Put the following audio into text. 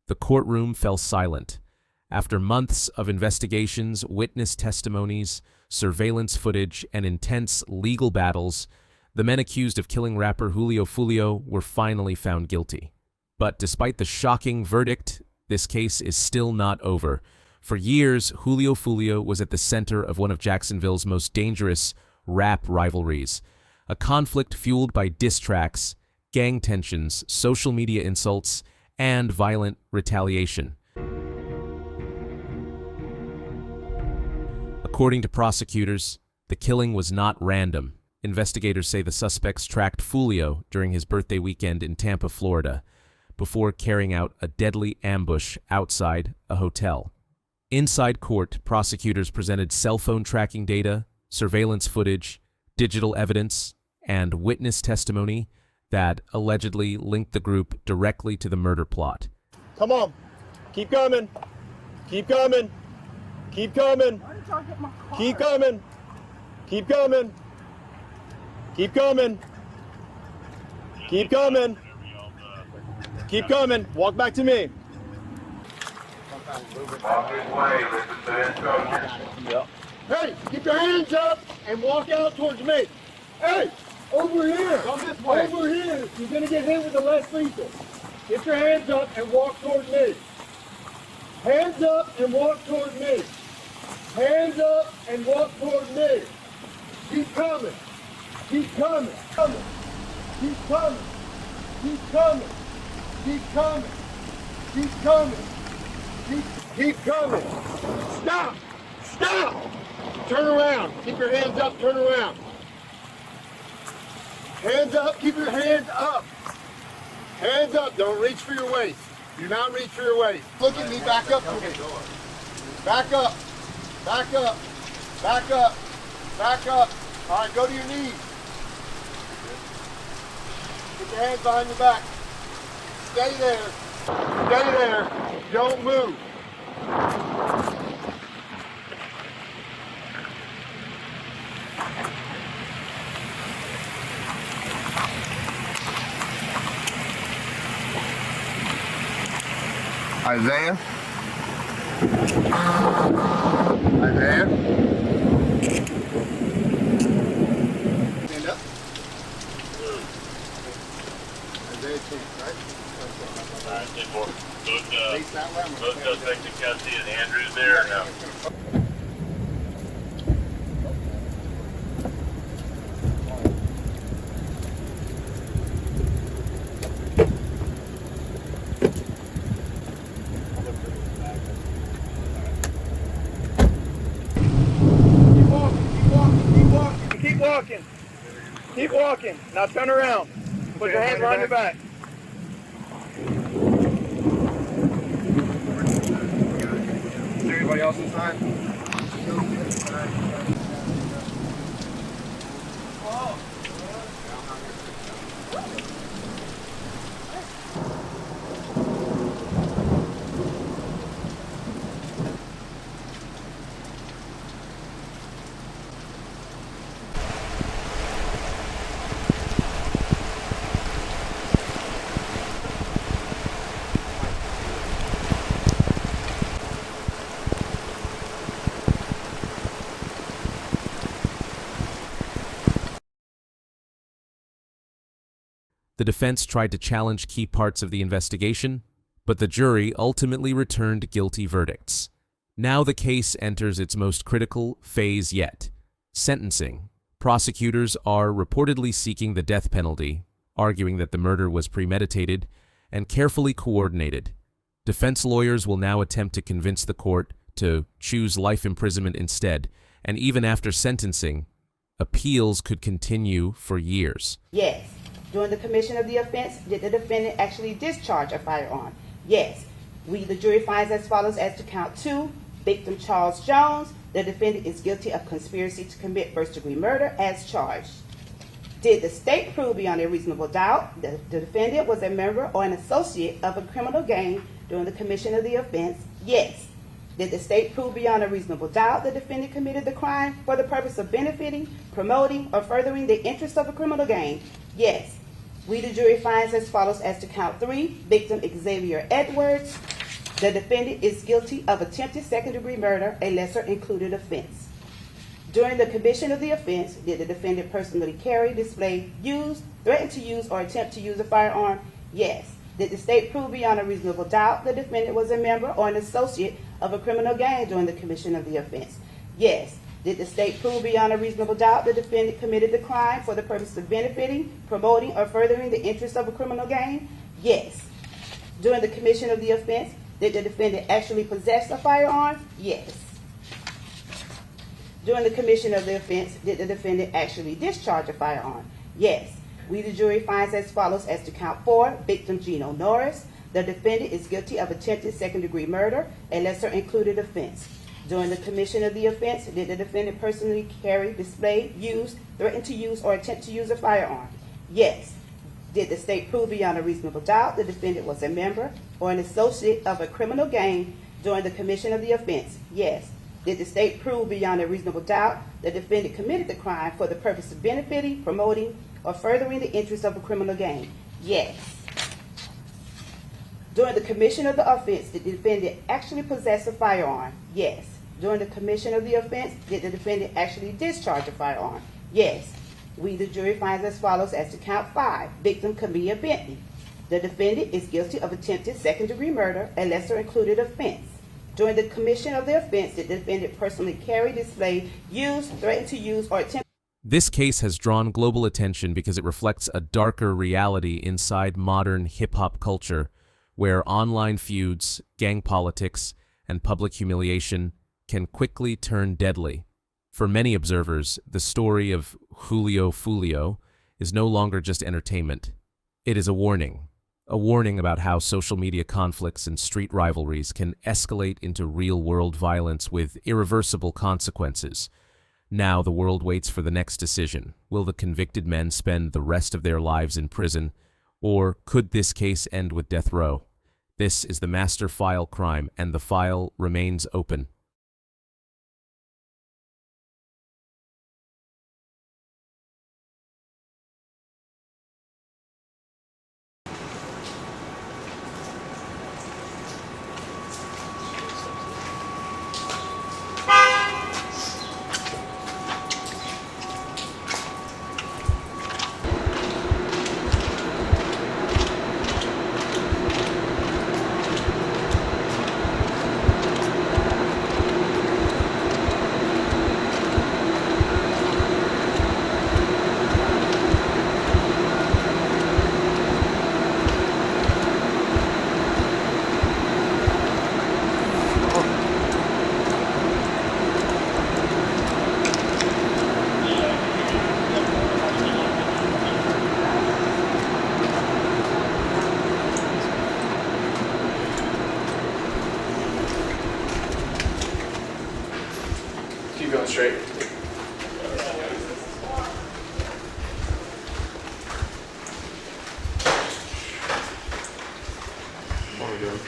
The courtroom fell silent. After months of investigations, witness testimonies, surveillance footage, and intense legal battles, the men accused of killing rapper Julio Foolio were finally found guilty. But despite the shocking verdict, this case is still not over. For years, Julio Foolio was at the center of one of Jacksonville's most dangerous rap rivalries, a conflict fueled by diss tracks, gang tensions, social media insults, and violent retaliation. According to prosecutors, the killing was not random. Investigators say the suspects tracked Foolio during his birthday weekend in Tampa, Florida, before carrying out a deadly ambush outside a hotel. Inside court, prosecutors presented cell phone tracking data, surveillance footage, digital evidence, and witness testimony that allegedly linked the group directly to the murder plot. Come on. Keep coming. Keep coming. Keep coming. Keep coming. Keep coming. Keep coming. Keep coming. Keep coming. Walk back to me. Hey, keep your hands up and walk out towards me. Hey, over here. Come this way. Over here. You're going to get hit with the less lethal. Get your hands up and walk towards me. Hands up and walk towards me. Hands up and walk towards me. Keep coming. Keep coming. Keep coming. Keep coming. Keep coming. Keep coming. Keep coming. Stop. Stop. Turn around. Keep your hands up. Turn around. Hands up. Keep your hands up. Hands up. Don't reach for your waist. Do not reach for your waist. Look at me. Back up. Back up. Back up. Back up. Back up. All right, go to your knees. Put your hands behind your back. Stay there. Stay there. Don't move. Isaiah? Isaiah? Stand up. Isaiah Chance, right? Alright, both suspects in custody and Andrew's there now. Keep walking. Keep walking. Now turn around. Put your hands behind your back. Is there anybody else inside? The defense tried to challenge key parts of the investigation, but the jury ultimately returned guilty verdicts. Now the case enters its most critical phase yet: sentencing. Prosecutors are reportedly seeking the death penalty, arguing that the murder was premeditated and carefully coordinated. Defense lawyers will now attempt to convince the court to choose life imprisonment instead, and even after sentencing, appeals could continue for years. Yes. During the commission of the offense, did the defendant actually discharge a firearm? Yes. We, the jury, finds as follows as to count 2. Victim Charles Jones, the defendant is guilty of conspiracy to commit first-degree murder as charged. Did the state prove beyond a reasonable doubt that the defendant was a member or an associate of a criminal gang during the commission of the offense? Yes. Did the state prove beyond a reasonable doubt the defendant committed the crime for the purpose of benefiting, promoting, or furthering the interests of a criminal gang? Yes. We, the jury, finds as follows as to count 3. Victim Xavier Edwards, The defendant is guilty of attempted second-degree murder, a lesser included offense. During the commission of the offense, did the defendant personally carry, display, use, threaten to use, or attempt to use a firearm? Yes. Did the state prove beyond a reasonable doubt the defendant was a member or an associate of a criminal gang during the commission of the offense? Yes. Did the state prove beyond a reasonable doubt the defendant committed the crime for the purpose of benefiting, promoting, or furthering the interests of a criminal gang? Yes. During the commission of the offense, did the defendant actually possess a firearm? Yes. During the commission of the offense, did the defendant actually discharge a firearm? Yes. We, the jury, finds as follows as to count 4, victim Gino Norris. The defendant is guilty of attempted second-degree murder, a lesser included offense. During the commission of the offense, did the defendant personally carry, display, use, threaten to use, or attempt to use a firearm? Yes. Did the state prove beyond a reasonable doubt the defendant was a member or an associate of a criminal gang during the commission of the offense? Yes. Did the state prove beyond a reasonable doubt the defendant committed the crime for the purpose of benefiting, promoting, or furthering the interests of a criminal gang? Yes. During the commission of the offense, did the defendant actually possess a firearm? Yes. During the commission of the offense, did the defendant actually discharge a firearm? Yes. We, the jury, finds as follows as to count 5, victim Camilla Bentley. The defendant is guilty of attempted second-degree murder, a lesser included offense. During the commission of the offense, did the defendant personally carry, display, use, threaten to use, or attempt... This case has drawn global attention because it reflects a darker reality inside modern hip-hop culture, where online feuds, gang politics, and public humiliation can quickly turn deadly. For many observers, the story of Julio Foolio is no longer just entertainment. It is a warning about how social media conflicts and street rivalries can escalate into real-world violence with irreversible consequences. Now the world waits for the next decision. Will the convicted men spend the rest of their lives in prison, or could this case end with death row? This is the master file crime, and the file remains open. Keep going straight. What are we doing?